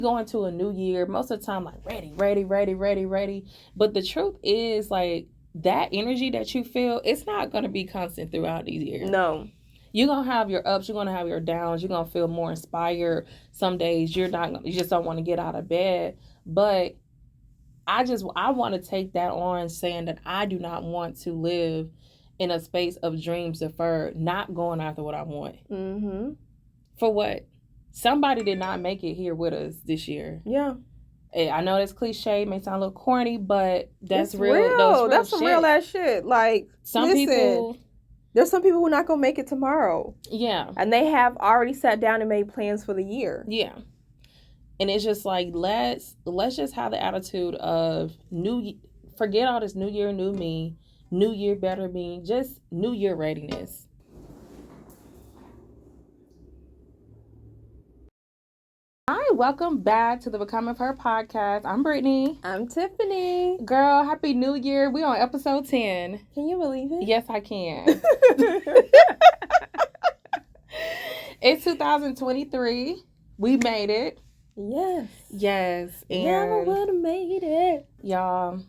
Going to a new year, most of the time, like ready. But the truth is, like, that energy that you feel, it's not going to be constant throughout these years. No. You're going to have your ups, you're going to have your downs, you're going to feel more inspired. Some days you just don't want to get out of bed. But I want to take that on, saying that I do not want to live in a space of dreams deferred, not going after what I want. Mm-hmm. For what? Somebody did not make it here with us this year. Yeah. I know that's cliche, may sound a little corny, but that's It's real. That's some real ass shit. Like, people, there's some people who are not gonna make it tomorrow. Yeah. And they have already sat down and made plans for the year. Yeah. And it's just like, let's just have the attitude of forget all this new year, new me, new year better me, just new year readiness. Hi, welcome back to the Become of Her podcast. I'm Brittany. I'm Tiffany. Girl, happy new year. We on episode 10. Can you believe it? Yes, I can. It's 2023. We made it. Yes. And never would have made it. Y'all.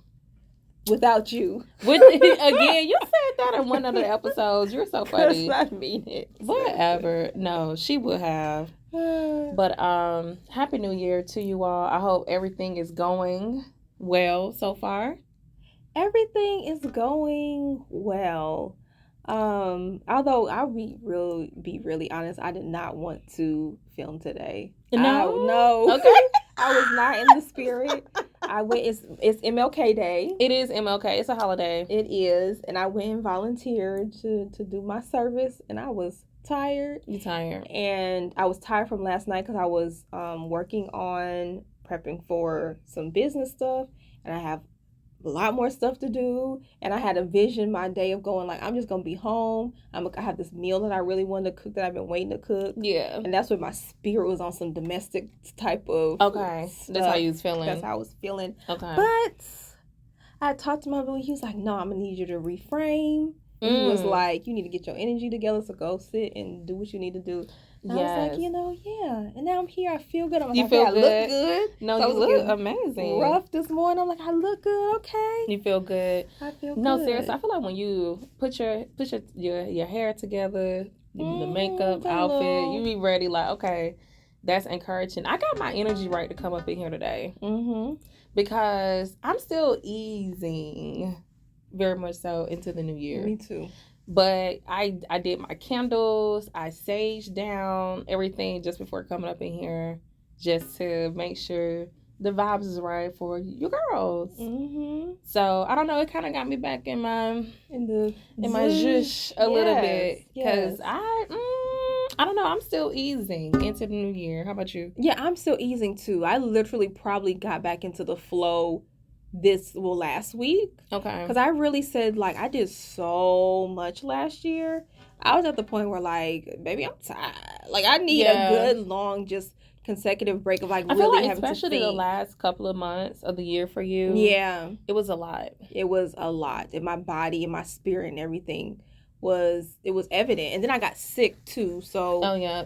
Without you. Again, you said that in one of the episodes. You're so funny. I mean it. Whatever. No, she would have. But happy new year to you all. I hope everything is going well so far. Everything is going well. Although I'll be really honest, I did not want to film today. No. Okay. I was not in the spirit. I went. It's MLK Day. It is MLK. It's a holiday. It is, and I went and volunteered to do my service, and I was tired. You tired? And I was tired from last night because I was working on prepping for some business stuff, and I have a lot more stuff to do. And I had a vision my day of going like, I'm just gonna be home. I have this meal that I really wanted to cook that I've been waiting to cook. Yeah. And that's when my spirit was on some domestic type of stuff. That's how you was feeling. That's how I was feeling. Okay. But I talked to my boy. He was like, no, I'm gonna need you to reframe. And he was like, you need to get your energy together, so go sit and do what you need to do. And I was like, yeah. And now I'm here. I feel good. I'm like, you feel good? I look good. No, so you look amazing. Rough this morning. I'm like, I look good. Okay. You feel good. I feel good. No, seriously. I feel like when you put your hair together, the makeup, outfit, you be ready. Like, okay, that's encouraging. I got my energy right to come up in here today. Mm-hmm. Because I'm still easing very much so into the new year. Me too. But I did my candles. I saged down everything just before coming up in here, just to make sure the vibes is right for you girls. Mm-hmm. So I don't know. It kind of got me back in my zhush a little bit, because I don't know. I'm still easing into the new year. How about you? Yeah, I'm still easing too. I literally probably got back into the flow last week. Okay. Because I really said, like, I did so much last year. I was at the point where, like, baby, I'm tired. Like, I need a good, long, just consecutive break of, like, I really feel like having especially to think. the last couple of months of the year for you. Yeah. It was a lot. It was a lot. And my body and my spirit and everything was evident. And then I got sick too, so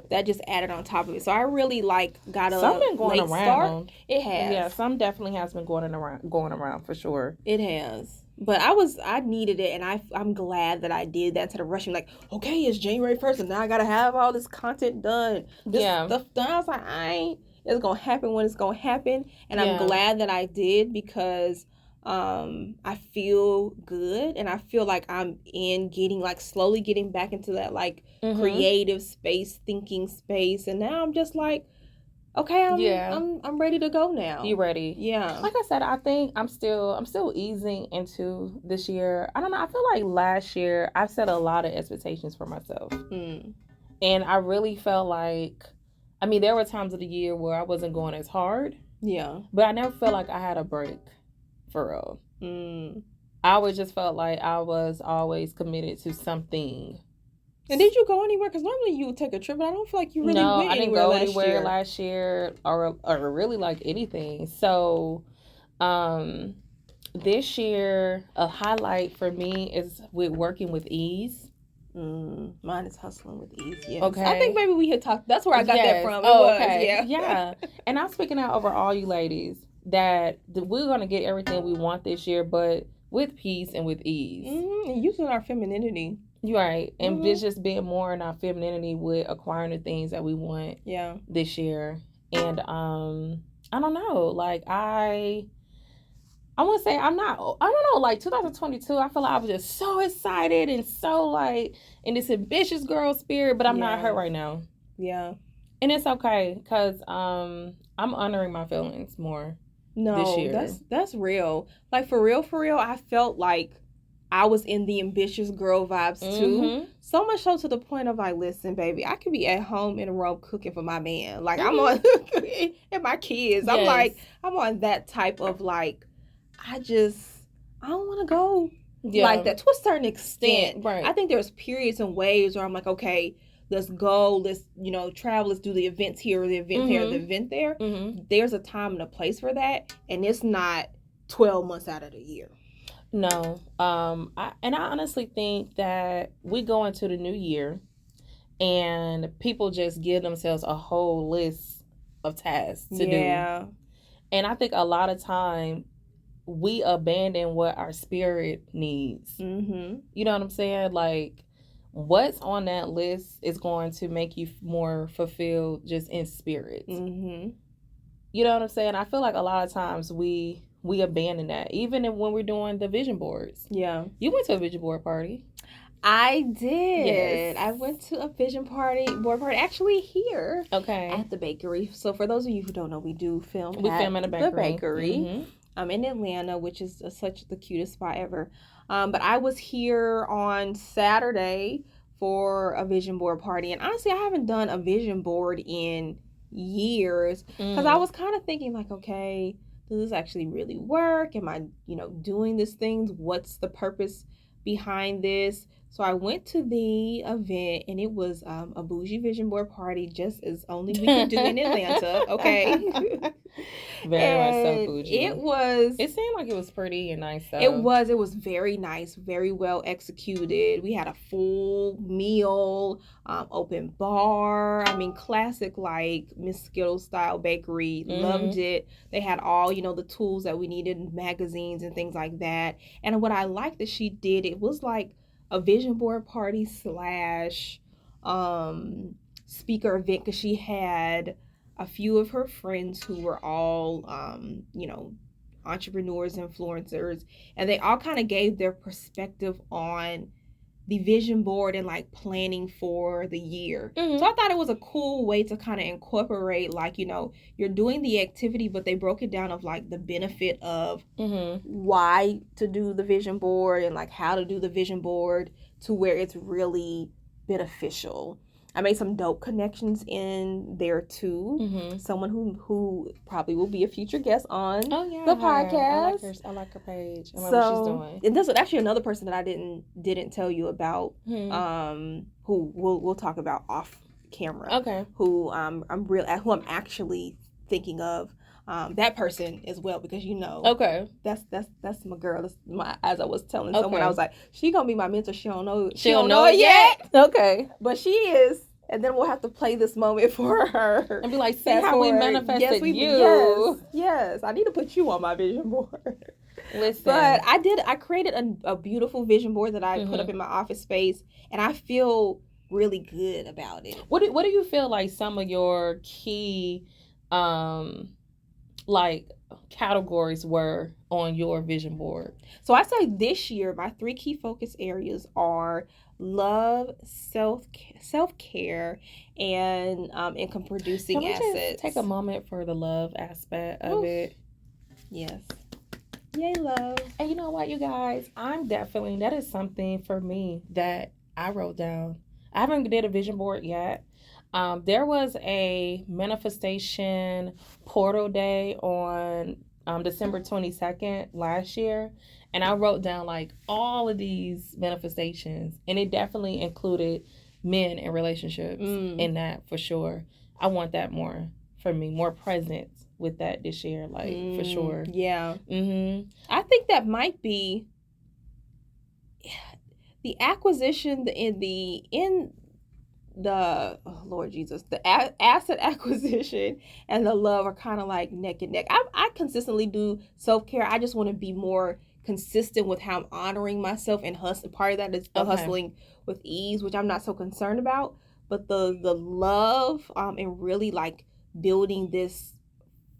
that just added on top of it. So I really got a late start. It has. Yeah, some definitely has been going around for sure. It has. But I needed it, and I'm glad that I did that instead of rushing like, okay, it's January 1st and now I gotta have all this content done. This stuff done. I was like, it's gonna happen when it's gonna happen. And I'm glad that I did, because I feel good, and I feel like I'm slowly getting back into that creative space, thinking space, and now I'm just like, okay, I'm ready to go now. You ready? Yeah. Like I said, I think I'm still easing into this year. I don't know. I feel like last year I set a lot of expectations for myself, and I really felt like, I mean, there were times of the year where I wasn't going as hard. Yeah. But I never felt like I had a break. For real. I always just felt like I was always committed to something. And did you go anywhere? Because normally you would take a trip, but I don't feel like you really went anywhere. No, I didn't go anywhere last year or really like anything. So this year, a highlight for me is with working with ease. Mine is hustling with ease. Yes. Okay. I think maybe we had talked. That's where I got that from. Okay. Yeah. And I'm speaking out over all you ladies that we're gonna get everything we want this year, but with peace and with ease. And using our femininity. You're right. And just being more in our femininity with acquiring the things that we want. Yeah. This year. And I don't know. Like I want to say I don't know, like 2022, I feel like I was just so excited and so like in this ambitious girl spirit, but I'm not hurt right now. Yeah. And it's okay because I'm honoring my feelings more this year. That's real. Like for real, I felt like I was in the ambitious girl vibes too. So much so to the point of like, listen, baby, I could be at home in a robe cooking for my man. Like I'm on and my kids. I'm like, I'm on that type of like, I don't want to go like that to a certain extent. Right. I think there's periods and waves where I'm like, okay, let's go, let's, travel, let's do the events here or the event there, the event there. There's a time and a place for that. And it's not 12 months out of the year. No. I honestly think that we go into the new year and people just give themselves a whole list of tasks to do. And I think a lot of time we abandon what our spirit needs. You know what I'm saying? Like what's on that list is going to make you more fulfilled just in spirit. You know what I'm saying? I feel like a lot of times we abandon that, even when we're doing the vision boards. Yeah. You went to a vision board party. I did. Yes. I went to a vision board party, actually here. Okay. At the bakery. So for those of you who don't know, we film in a bakery. The bakery. In Atlanta, which is such the cutest spot ever. But I was here on Saturday for a vision board party. And honestly, I haven't done a vision board in years. Because I was kind of thinking like, okay, does this actually really work? Am I, doing these things? What's the purpose behind this? So I went to the event and it was a bougie vision board party, just as only we can do in Atlanta. Okay. Very much so bougie. It seemed like it was pretty and nice though. It was very nice, very well executed. We had a full meal, open bar. I mean, classic like Miss Skittles style bakery. Loved it. They had all, the tools that we needed, magazines and things like that. And what I liked that she did, it was like a vision board party / speaker event, because she had a few of her friends who were all entrepreneurs, influencers, and they all kind of gave their perspective on the vision board and like planning for the year. So I thought it was a cool way to kind of incorporate like, you're doing the activity, but they broke it down of like the benefit of why to do the vision board and like how to do the vision board to where it's really beneficial. I made some dope connections in there too. Someone who probably will be a future guest on the podcast. I like her page. I know what she's doing. And this is actually another person that I didn't tell you about. Who we'll talk about off camera. Okay. Who I'm actually thinking of. That person as well, because okay, that's my girl. That's my, as I was telling someone, I was like, she gonna be my mentor. She don't know it yet. Okay, but she is. And then we'll have to play this moment for her and be like, see how we manifested you. Yes, I need to put you on my vision board. Listen, but I created a beautiful vision board that I put up in my office space, and I feel really good about it. What do you feel like some of your key like categories were on your vision board? So I say this year my 3 key focus areas are love, self-care, and income producing assets. Can we just take a moment for the love aspect of it? Yes. Yay, love. And you know what, you guys, that is something for me that I wrote down. I haven't did a vision board yet. There was a manifestation portal day on December 22nd last year, and I wrote down like all of these manifestations, and it definitely included men and relationships in that for sure. I want that more for me, more presence with that this year, like for sure. Yeah. I think that might be the acquisition Lord Jesus, the asset acquisition and the love are kind of like neck and neck. I consistently do self-care. I just want to be more consistent with how I'm honoring myself and hustling. Part of that is the hustling with ease, which I'm not so concerned about. But the love and really like building this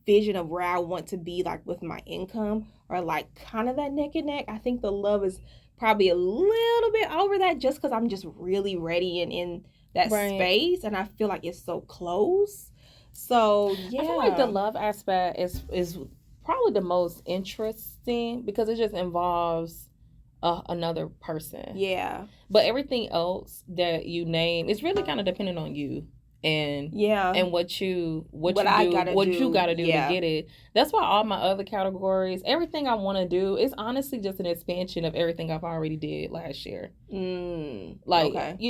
vision of where I want to be like with my income, or like kind of that neck and neck. I think the love is probably a little bit over that, just because I'm just really ready and in that space, and I feel like it's so close. So yeah, I feel like the love aspect is probably the most interesting, because it just involves another person. Yeah, but everything else that you name is really kind of dependent on you and what you gotta do to get it. That's why all my other categories, everything I want to do, is honestly just an expansion of everything I've already did last year.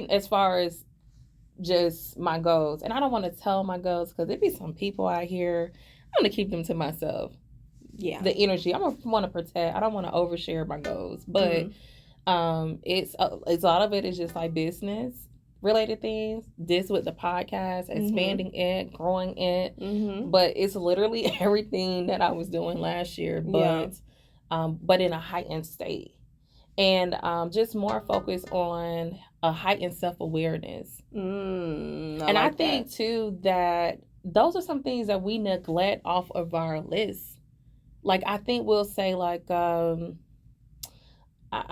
As far as just my goals. And I don't want to tell my goals, because there be some people out here, I'm going to keep them to myself. Yeah. The energy I want to protect. I don't want to overshare my goals. But it's a lot of it is just like business related things. This with the podcast, expanding it, growing it. But it's literally everything that I was doing last year, but in a heightened state. And just more focus on a heightened self-awareness. I think too that those are some things that we neglect off of our list. Like, I think we'll say like I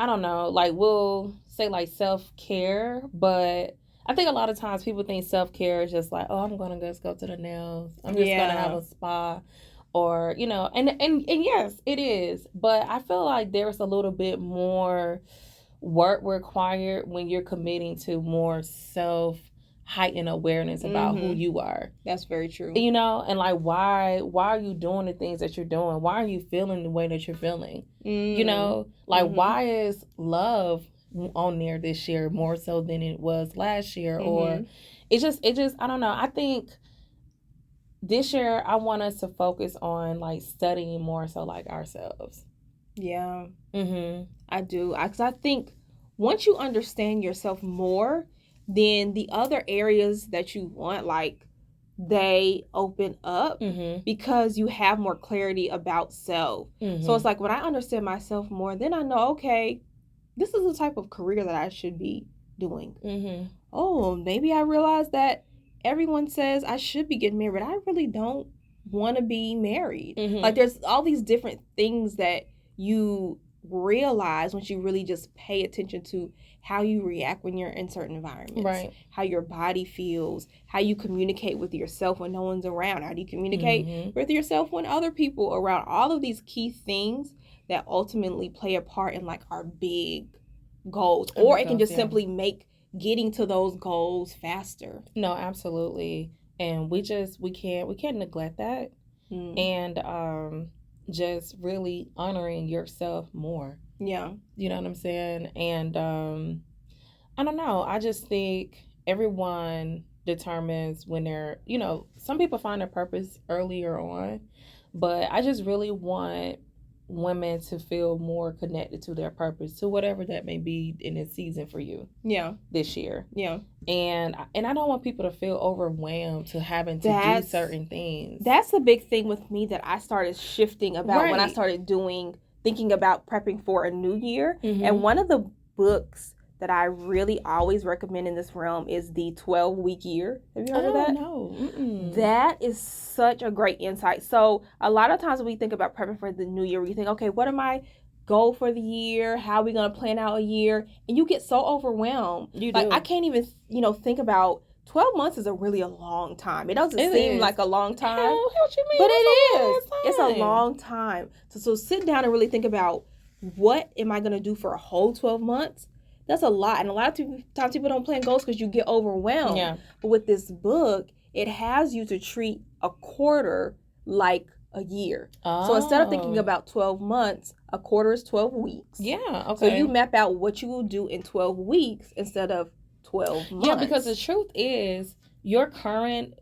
don't know, like we'll say like self-care, but I think a lot of times people think self-care is just like, oh, I'm gonna just go to the nails, I'm just gonna have a spa, or and yes, it is, but I feel like there's a little bit more work required when you're committing to more heightened awareness about who you are. That's very true. And like, why are you doing the things that you're doing? Why are you feeling the way that you're feeling? Like, why is love on there this year more so than it was last year? Or it just I don't know. I think this year I want us to focus on like studying more so like ourselves. Yeah. I do. Because I think once you understand yourself more, then the other areas that you want, like, they open up because you have more clarity about self. So it's like, when I understand myself more, then I know, okay, this is the type of career that I should be doing. Oh, maybe I realize that everyone says I should be getting married. I really don't want to be married. Like, there's all these different things that you realize once you really just pay attention to how you react when you're in certain environments, how your body feels, how you communicate with yourself when no one's around, how do you communicate with yourself when other people are around. All of these key things that ultimately play a part in like our big goals, or it can just simply make getting to those goals faster. No, absolutely. And we can't neglect that. And just really honoring yourself more. Yeah. You know what I'm saying? And I don't know. I just think everyone determines when they're, some people find their purpose earlier on, but I just really want women to feel more connected to their purpose, to whatever that may be in this season for you. Yeah. This year. Yeah. And I don't want people to feel overwhelmed to having to do certain things. That's the big thing with me that I started shifting about when I started thinking about prepping for a new year. And one of the books that I really always recommend in this realm is the 12-week year. Have you heard of that? No. That is such a great insight. So a lot of times when we think about prepping for the new year, we think, okay, what am I goal for the year? How are we going to plan out a year? And you get so overwhelmed. You do. Like, I can't even, think about 12 months is a long time. It doesn't seem like a long time. What you mean? But it is. It's a long time. So sit down and really think about, what am I going to do for a whole 12 months? That's a lot. And a lot of times people don't plan goals because you get overwhelmed. Yeah. But with this book, it has you to treat a quarter like a year. So instead of thinking about 12 months, a quarter is 12 weeks. Yeah, okay. So you map out what you will do in 12 weeks instead of 12 months. Yeah, because the truth is, your current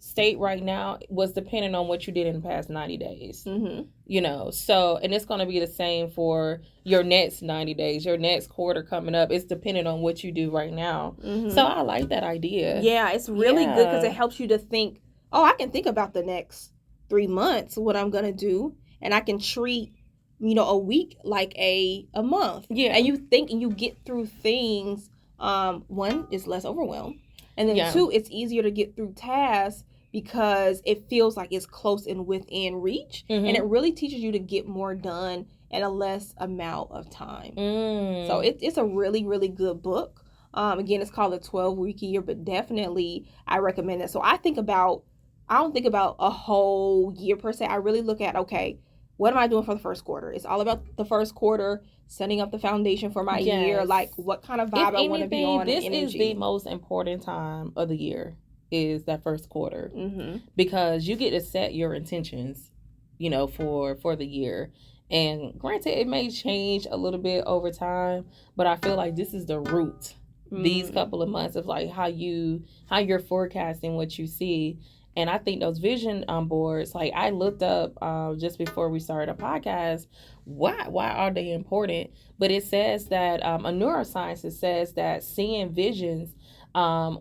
state right now was dependent on what you did in the past 90 days. Mm-hmm. You know, so, and it's going to be the same for your next 90 days, your next quarter coming up. It's dependent on what you do right now. Mm-hmm. So I like that idea. Yeah, it's really good because it helps you to think, oh, I can think about the next 3 months, what I'm going to do. And I can treat, a week like a month. Yeah. And you think and you get through things. One, it's less overwhelmed. And then two, it's easier to get through tasks because it feels like it's close and within reach. Mm-hmm. And it really teaches you to get more done in a less amount of time. So it's a really, really good book. Again, it's called a 12-week year, but definitely I recommend it. So I don't think about a whole year per se. I really look at, okay, what am I doing for the first quarter? It's all about the first quarter, setting up the foundation for my year, like what kind of vibe I want to be on. This is the most important time of the year, is that first quarter. Mm-hmm. Because you get to set your intentions, for the year. And granted, it may change a little bit over time, but I feel like this is the root. These couple of months of like how you're forecasting what you see. And I think those vision boards, like I looked up just before we started a podcast, why are they important? But it says that a neuroscientist says that seeing visions on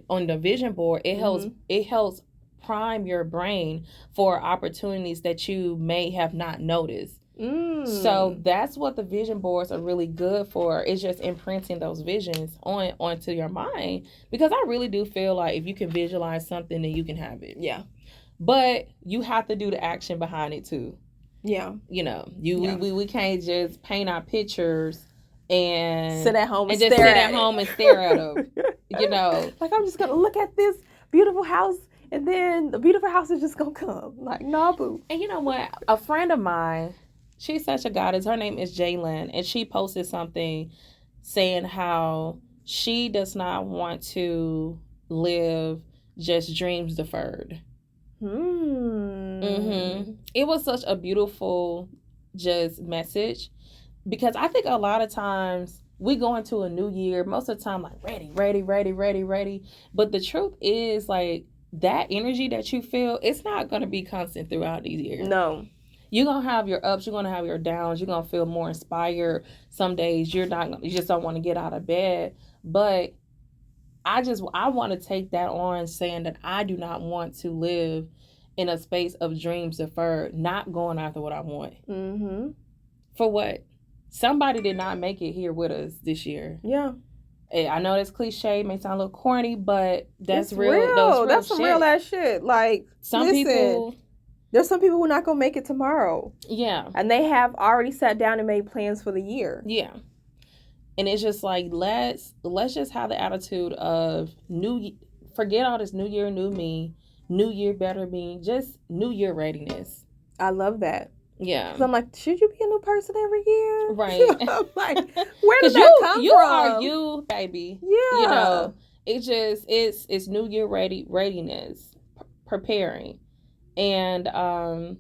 the vision board, it helps prime your brain for opportunities that you may have not noticed. So that's what the vision boards are really good for. It's just imprinting those visions onto your mind, because I really do feel like if you can visualize something, then you can have it. Yeah. But you have to do the action behind it too. Yeah. We can't just paint our pictures and sit at home and just sit at home and stare at them. Like, I'm just gonna look at this beautiful house and then the beautiful house is just gonna come. Like, nah, boo. And you know what? A friend of mine, she's such a goddess. Her name is Jalen, and she posted something saying how she does not want to live just dreams deferred. It was such a beautiful just message, because I think a lot of times we go into a new year, most of the time like ready. But the truth is, like, that energy that you feel, it's not going to be constant throughout these years. No. You're going to have your ups, you're going to have your downs, you're going to feel more inspired. Some days you just don't want to get out of bed. But I want to take that on, saying that I do not want to live in a space of dreams deferred, not going after what I want. Mm-hmm. For what? Somebody did not make it here with us this year. Yeah. I know that's cliche, may sound a little corny, but that's real. That's some real ass shit. Like, people... There's some people who are not going to make it tomorrow. Yeah. And they have already sat down and made plans for the year. Yeah. And it's just like, let's just have the attitude of forget all this new year, new me, new year, better me, just new year readiness. I love that. Yeah. Because I'm like, should you be a new person every year? Right. I'm like, where does that come from? You are you, baby. Yeah. It's new year readiness, preparing. And I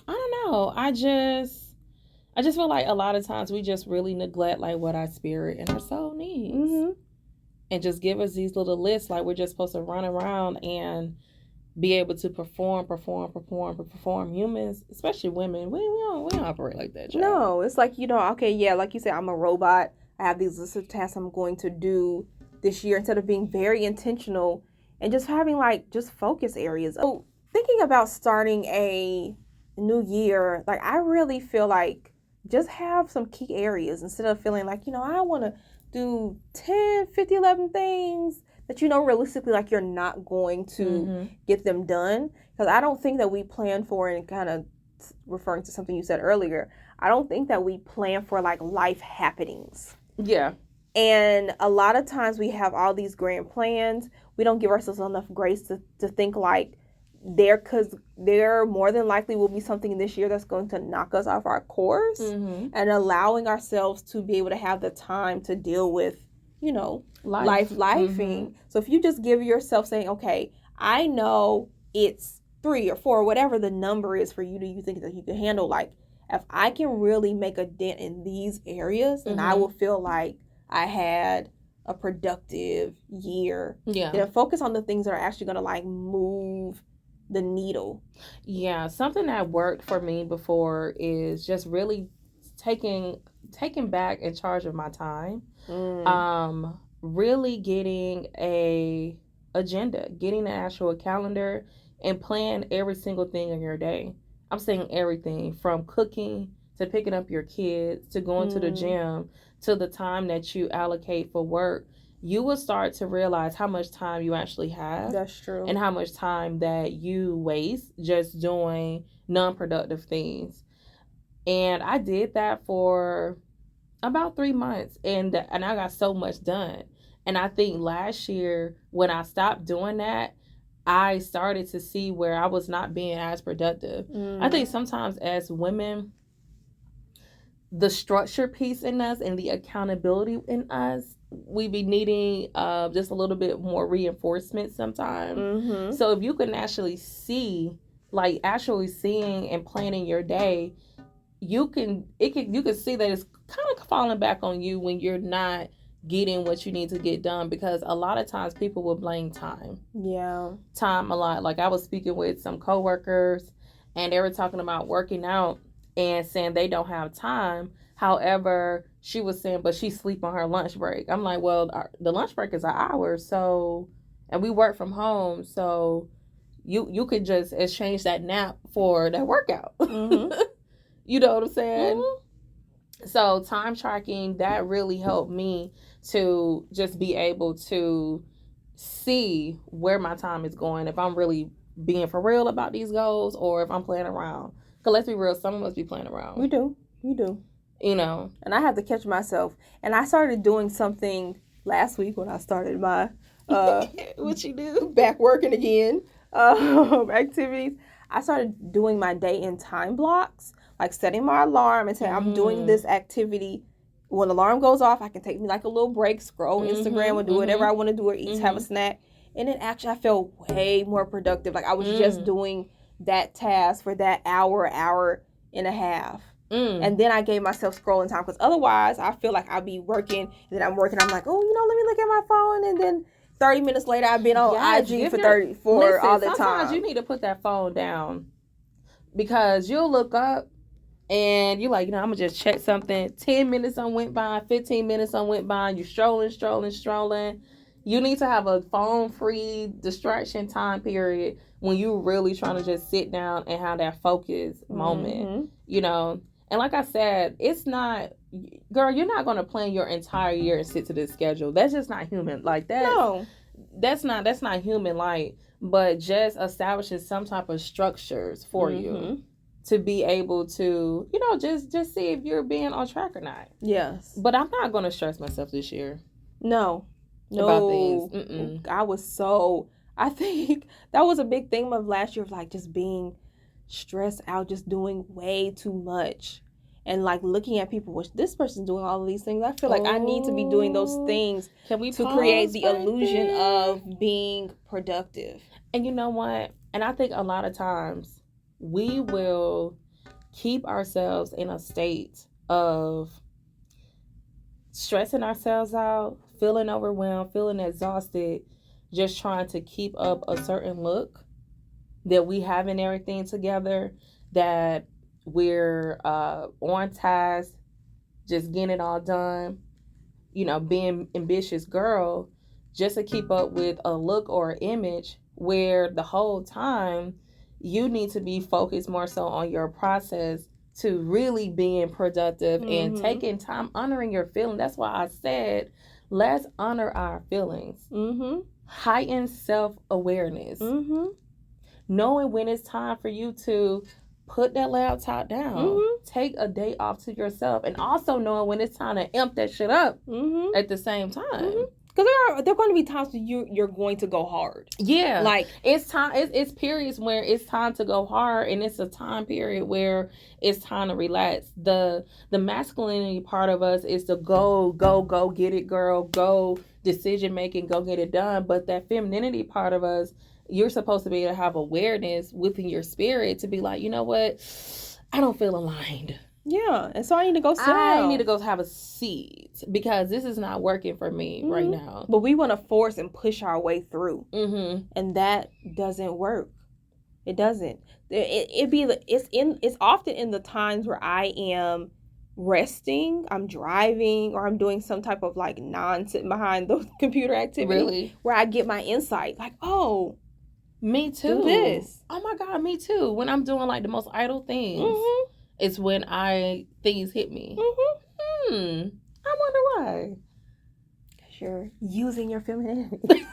don't know. I just feel like a lot of times we just really neglect like what our spirit and our soul needs. Mm-hmm. And just give us these little lists, like we're just supposed to run around and be able to perform. Humans, especially women, we don't operate like that, child. No, it's like, okay, yeah, like you said, I'm a robot. I have these lists of tasks I'm going to do this year, instead of being very intentional and just having like just focus areas. So thinking about starting a new year, like I really feel like just have some key areas, instead of feeling like, I want to do 10, 50, 11 things that realistically, like, you're not going to get them done. Because I don't think that we plan for, and kind of referring to something you said earlier, I don't think that we plan for like life happenings. Yeah. And a lot of times we have all these grand plans. We don't give ourselves enough grace to think like, because there more than likely will be something this year that's going to knock us off our course, and allowing ourselves to be able to have the time to deal with, lifing. So if you just give yourself saying, okay, I know it's 3 or 4, whatever the number is for you, you think that you can handle, like, if I can really make a dent in these areas, then I will feel like I had a productive year. Yeah. Focus on the things that are actually going to like move the needle. Yeah. Something that worked for me before is just really taking back in charge of my time. Really getting a agenda, getting an actual calendar and plan every single thing in your day. I'm saying everything from cooking to picking up your kids to going to the gym to the time that you allocate for work. You will start to realize how much time you actually have. That's true. And how much time that you waste just doing non-productive things. And I did that for about 3 months, and I got so much done. And I think last year when I stopped doing that, I started to see where I was not being as productive. I think sometimes as women, the structure piece in us and the accountability in us, we be needing just a little bit more reinforcement sometimes. So if you can actually see, like actually seeing and planning your day, you can see that it's kind of falling back on you when you're not getting what you need to get done, because a lot of times people will blame time a lot. Like I was speaking with some coworkers and they were talking about working out and saying they don't have time. However, she was saying but she sleep on her lunch break. I'm like, well, the lunch break is an hour, so, and we work from home, so you could just exchange that nap for that workout. You know what I'm saying? So time tracking, that really helped me to just be able to see where my time is going, if I'm really being for real about these goals or if I'm playing around. Because let's be real, some of us be playing around. We do. You know. And I have to catch myself. And I started doing something last week when I started my what you do? Back working again. Activities. I started doing my day in time blocks. Like setting my alarm and saying, I'm doing this activity. When the alarm goes off, I can take me like a little break, scroll Instagram, and do whatever I want to do, or eat, have a snack. And then actually I felt way more productive. Like I was just doing that task for that hour and a half. And then I gave myself scrolling time, because otherwise I feel like I'll be working, and then I'm working, I'm like, oh, let me look at my phone, and then 30 minutes later I've been on IG for all the time. Sometimes you need to put that phone down, because you'll look up and you're like, I'm going to just check something. 10 minutes on went by, 15 minutes on went by, you're strolling. You need to have a phone-free distraction time period when you're really trying to just sit down and have that focus moment, And like I said, it's not, girl, you're not going to plan your entire year and sit to this schedule. That's just not human. Like that. No. That's not human like, but just establishing some type of structures for you to be able to, just see if you're being on track or not. Yes. But I'm not going to stress myself this year. No. About things. I think that was a big thing of last year, of like just being stressed out, just doing way too much. And like looking at people, which this person's doing all of these things. I feel like I need to be doing those things to create the illusion of being productive. And you know what? And I think a lot of times we will keep ourselves in a state of stressing ourselves out, feeling overwhelmed, feeling exhausted, just trying to keep up a certain look that we having everything together, that we're on task, just getting it all done, being ambitious girl, just to keep up with a look or an image, where the whole time you need to be focused more so on your process to really being productive and taking time, honoring your feelings. That's why I said, let's honor our feelings. Heighten self-awareness. Knowing when it's time for you to put that laptop down. Take a day off to yourself. And also knowing when it's time to amp that shit up at the same time. Because there are going to be times when you're going to go hard. Yeah. Like, it's time. It's periods where it's time to go hard, and it's a time period where it's time to relax. The masculinity part of us is to go, get it, girl. Go, decision making, go get it done. But that femininity part of us, you're supposed to be able to have awareness within your spirit to be like, you know what? I don't feel aligned. Yeah, and so I need to go sit I down. need to go have a seat because this is not working for me right now. But we want to force and push our way through, and that doesn't work. It doesn't. It's often in the times where I am resting, I'm driving, or I'm doing some type of like non-sitting behind the computer activity. Really? Where I get my insight. Like, oh, me too. Do this. Oh my God, me too. When I'm doing like the most idle things, it's when things hit me. I wonder why. Because you're using your femininity.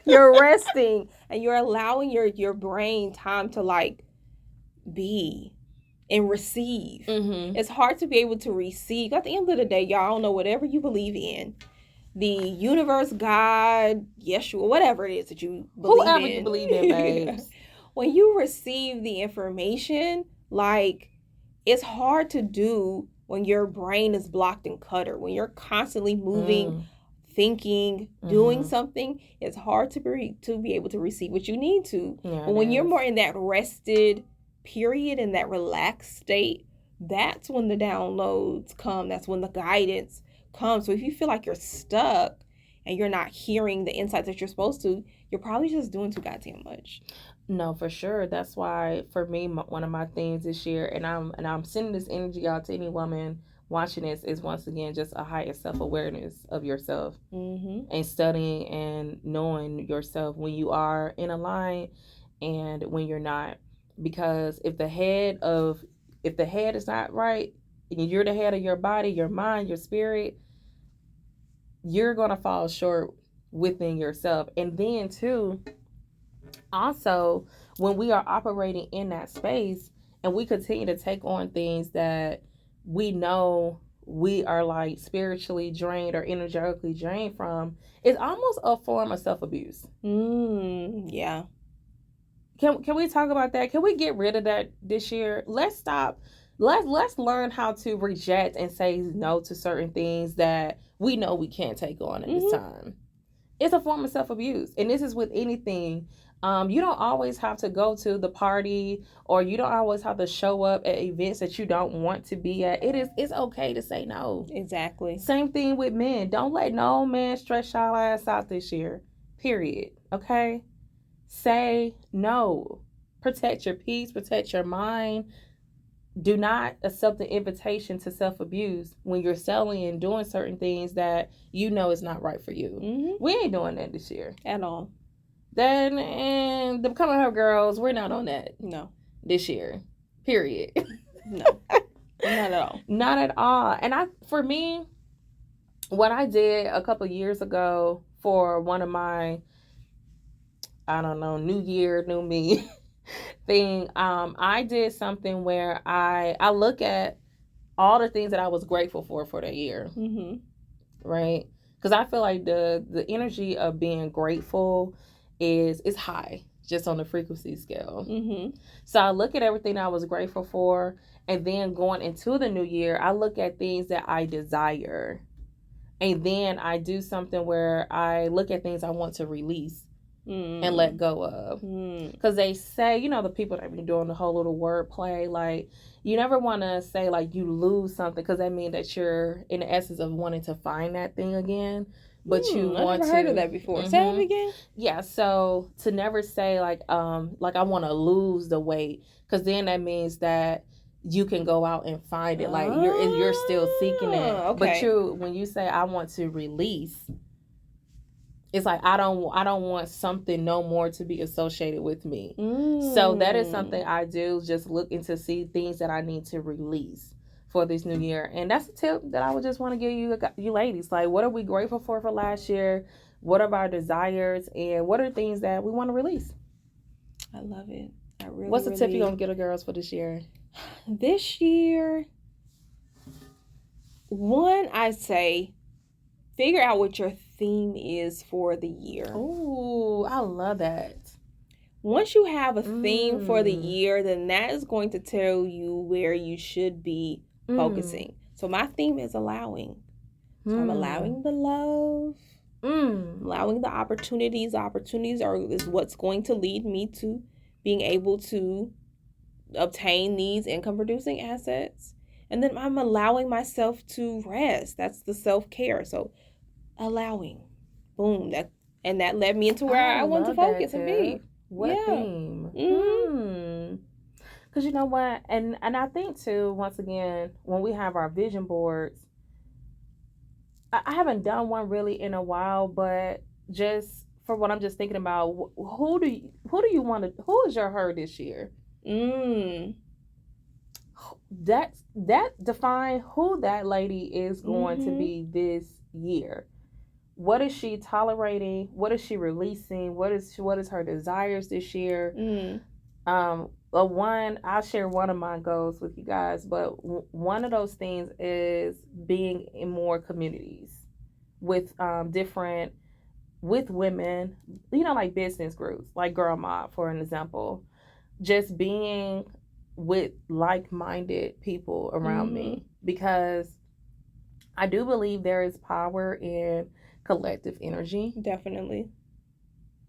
You're resting and you're allowing your brain time to like be and receive. It's hard to be able to receive. At the end of the day, y'all don't know, whatever you believe in, the universe, God, Yeshua, whatever it is that you believe whoever you believe in, babes. When you receive the information, like, it's hard to do when your brain is blocked and cluttered. When you're constantly moving, thinking, doing something, it's hard to be able to receive what you need to. Yeah, but when you're more in that rested period, in that relaxed state, that's when the downloads come. That's when the guidance comes. So if you feel like you're stuck and you're not hearing the insights that you're supposed to, you're probably just doing too goddamn much. No, for sure. That's why, for me, one of my things this year, and I'm sending this energy out to any woman watching this, is once again just a higher self-awareness of yourself, and studying and knowing yourself when you are in a line and when you're not. Because if the head is not right, and you're the head of your body, your mind, your spirit, you're gonna fall short within yourself. And then too, also, when we are operating in that space and we continue to take on things that we know we are like spiritually drained or energetically drained from, it's almost a form of self-abuse. Yeah. Can we talk about that? Can we get rid of that this year? Let's stop. Let's learn how to reject and say no to certain things that we know we can't take on at this time. It's a form of self-abuse. And this is with anything. You don't always have to go to the party, or you don't always have to show up at events that you don't want to be at. It's okay to say no. Exactly. Same thing with men. Don't let no man stress y'all ass out this year. Period. Okay? Say no. Protect your peace. Protect your mind. Do not accept the invitation to self-abuse when you're selling and doing certain things that you know is not right for you. We ain't doing that this year. At all. Then, and the Becoming Her girls, we're not on that. No. This year. Period. No. Not at all. Not at all. And for me, what I did a couple years ago for one of my, I don't know, New Year, New Me thing, I did something where I look at all the things that I was grateful for the year. Right? Because I feel like the energy of being grateful is high, just on the frequency scale. So I look at everything I was grateful for, and then going into the new year, I look at things that I desire, and then I do something where I look at things I want to release and let go of. Because they say, the people that be doing the whole little wordplay, like, you never want to say like you lose something, because that means that you're in the essence of wanting to find that thing again. But you want to. I've never heard of that before. Say it again. Yeah, so to never say like I want to lose the weight, because then that means that you can go out and find it. Like you're still seeking it. Okay. But when you say I want to release, it's like I don't want something no more to be associated with me. So that is something I do, just looking to see things that I need to release for this new year. And that's a tip that I would just want to give you ladies. Like, what are we grateful for last year? What are our desires? And what are things that we want to release? I love it. What's the tip you're going to give the girls for this year? This year, one, I'd say figure out what your theme is for the year. Oh, I love that. Once you have a theme for the year, then that is going to tell you where you should be focusing. So my theme is allowing. So I'm allowing the love, allowing the opportunities. The opportunities is what's going to lead me to being able to obtain these income producing assets. And then I'm allowing myself to rest. That's the self-care. So allowing. Boom. That led me into where I want to focus and be. What theme? Because you know what? And I think too, once again, when we have our vision boards, I haven't done one really in a while, but just for what I'm just thinking about, who do you want to, who is your her this year? That define who that lady is going to be this year. What is she tolerating? What is she releasing? What is her desires this year? I'll share one of my goals with you guys, but one of those things is being in more communities with different, with women, like business groups, like Girl Mob, for an example. Just being with like-minded people around me, because I do believe there is power in collective energy. Definitely.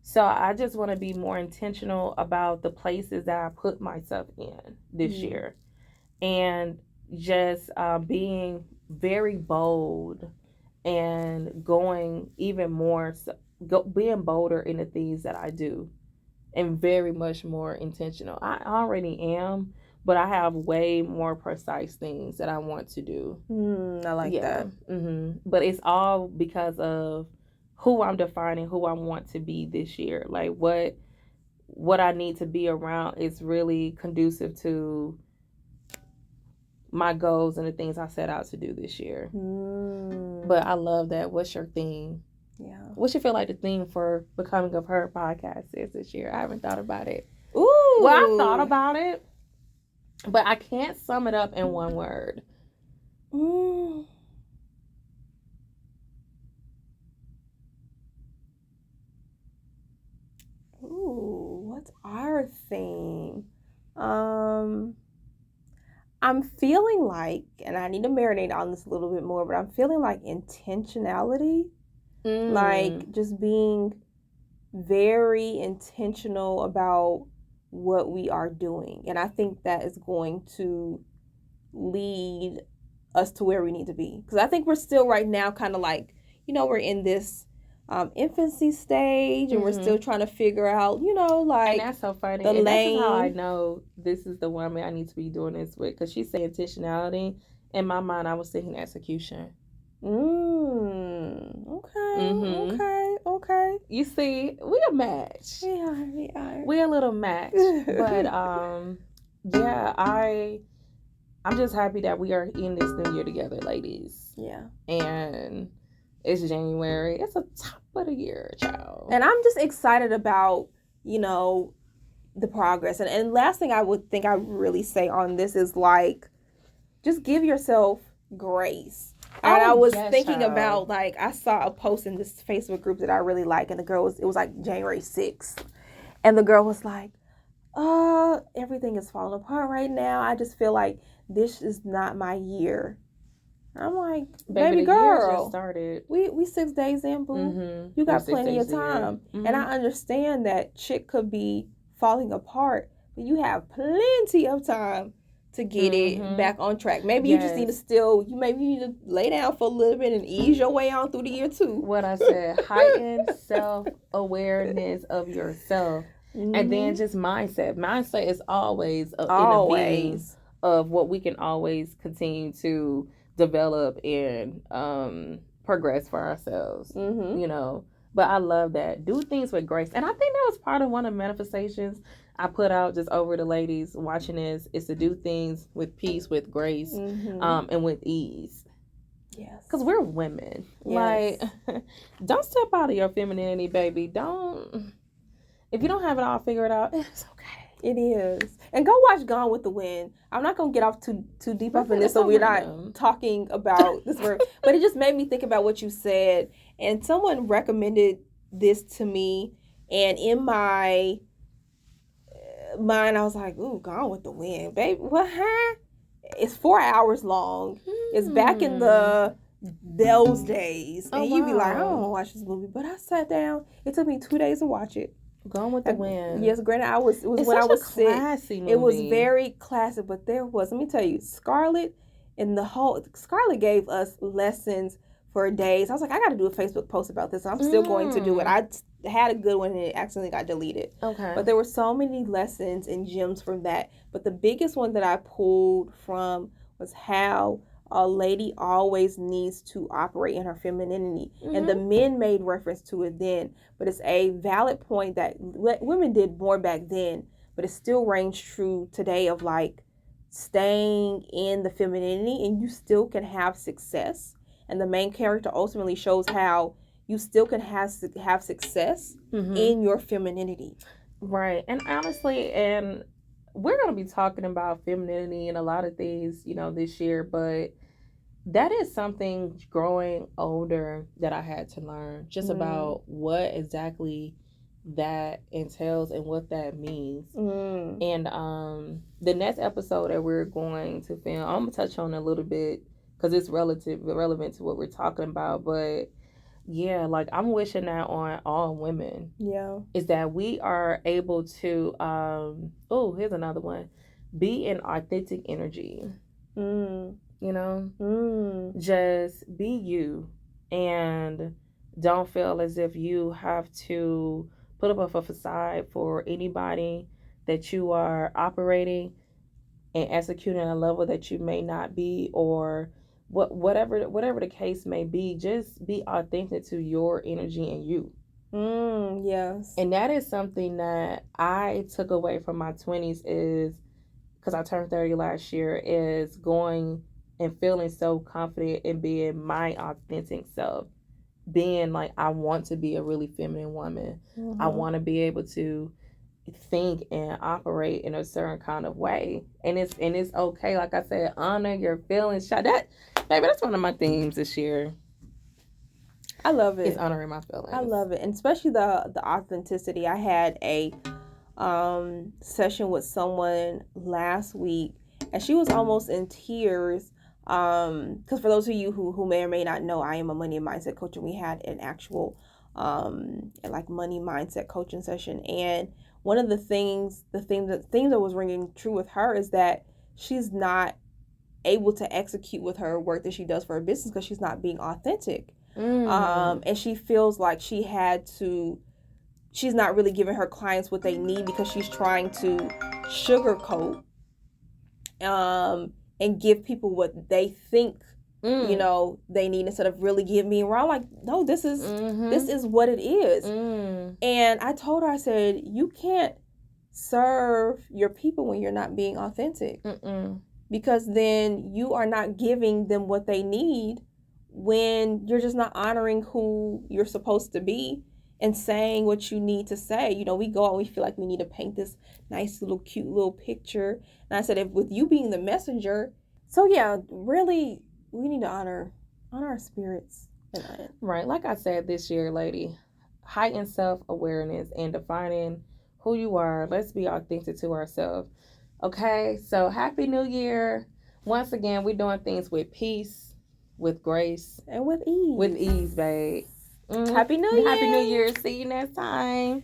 So I just want to be more intentional about the places that I put myself in this year, and just being very bold and going even more, being bolder in the things that I do, and very much more intentional. I already am, but I have way more precise things that I want to do. I like that. But it's all because of who I'm defining, who I want to be this year. Like what I need to be around is really conducive to my goals and the things I set out to do this year. But I love that. What's your theme? Yeah. What you feel like the theme for Becoming of Her podcast is this year? I haven't thought about it. Ooh. Well, I thought about it, but I can't sum it up in one word. Ooh, what's our theme? I'm feeling like, and I need to marinate on this a little bit more, but I'm feeling like intentionality. Like just being very intentional about what we are doing. And I think that is going to lead us to where we need to be. Because I think we're still right now kind of like, we're in this infancy stage, and we're still trying to figure out, like, and that's so funny. The and lane. That's how I know this is the woman I need to be doing this with, because she said intentionality. In my mind, I was thinking execution. Okay. You see, we a match. We are. We a little match. But yeah, I'm just happy that we are in this new year together, ladies. Yeah. And it's January. It's a top of the year, child. And I'm just excited about, the progress. And last thing I would think I really say on this is, like, just give yourself grace. And I was thinking about, like, I saw a post in this Facebook group that I really like, and the girl it was like January 6th. And the girl was like, everything is falling apart right now. I just feel like this is not my year. I'm like, baby girl, year just started. We 6 days in, boo. You got plenty of time. And I understand that shit could be falling apart, but you have plenty of time to get it back on track. Maybe you just need to you need to lay down for a little bit and ease your way on through the year too. What I said, heightened self-awareness of yourself. And then just mindset. Mindset is always in the being of what we can always continue to develop and progress for ourselves. But I love that. Do things with grace. And I think that was part of one of the manifestations I put out just over the ladies watching this, is to do things with peace, with grace, and with ease. Yes. Because we're women. Yes. Like, don't step out of your femininity, baby. Don't. If you don't have it all figured out, it's okay. It is. And go watch Gone with the Wind. I'm not going to get off too deep up in this, so we're not talking about this word. But it just made me think about what you said. And someone recommended this to me. And in my mind, I was like, ooh, Gone with the Wind. Baby, what, huh? It's 4 hours long. It's back in those days. And you'd be like, I don't want to watch this movie. But I sat down. It took me 2 days to watch it. Gone with the Wind. Yes, granted, it was when I was sick. Movie. It was very classic, but let me tell you, Scarlett And Scarlett gave us lessons for days. I was like, I got to do a Facebook post about this. I'm still going to do it. I had a good one and it accidentally got deleted. Okay. But there were so many lessons and gems from that. But the biggest one that I pulled from was how a lady always needs to operate in her femininity. And the men made reference to it then. But it's a valid point that women did more back then. But it still reigns true today of like staying in the femininity and you still can have success. And the main character ultimately shows how you still can have success in your femininity. Right. And honestly, and we're going to be talking about femininity and a lot of things, this year, but that is something growing older that I had to learn just about what exactly that entails and what that means. And the next episode that we're going to film, I'm going to touch on a little bit because it's relevant to what we're talking about. But yeah, like I'm wishing that on all women. Yeah. Is that we are able to, here's another one, be in authentic energy. Just be you and don't feel as if you have to put up a facade for anybody that you are operating and executing at a level that you may not be, or whatever the case may be. Just be authentic to your energy and you. Yes. And that is something that I took away from my 20s, is because I turned 30 last year, is going and feeling so confident in being my authentic self. Being like, I want to be a really feminine woman. I want to be able to think and operate in a certain kind of way. And it's okay. Like I said, honor your feelings. That's one of my themes this year. I love it. It's honoring my feelings. I love it. And especially the authenticity. I had a session with someone last week and she was almost in tears. Because for those of you who may or may not know, I am a money and mindset coach, and we had an actual money mindset coaching session. And one of the things that was ringing true with her is that she's not able to execute with her work that she does for her business because she's not being authentic. And she feels like she's not really giving her clients what they need because she's trying to sugarcoat and give people what they think they need instead of really giving me. Where I'm like, no, this is what it is. And I told her, I said, you can't serve your people when you're not being authentic. Because then you are not giving them what they need when you're just not honoring who you're supposed to be and saying what you need to say. We go out, we feel like we need to paint this nice little cute little picture. And I said, if with you being the messenger, so yeah, really we need to honor our spirits. Right. Like I said this year, lady, heighten self-awareness and defining who you are. Let's be authentic to ourselves. Okay, so Happy New Year. Once again, we're doing things with peace, with grace, and with ease. With ease, babe. Happy New Year. Happy New Year. See you next time.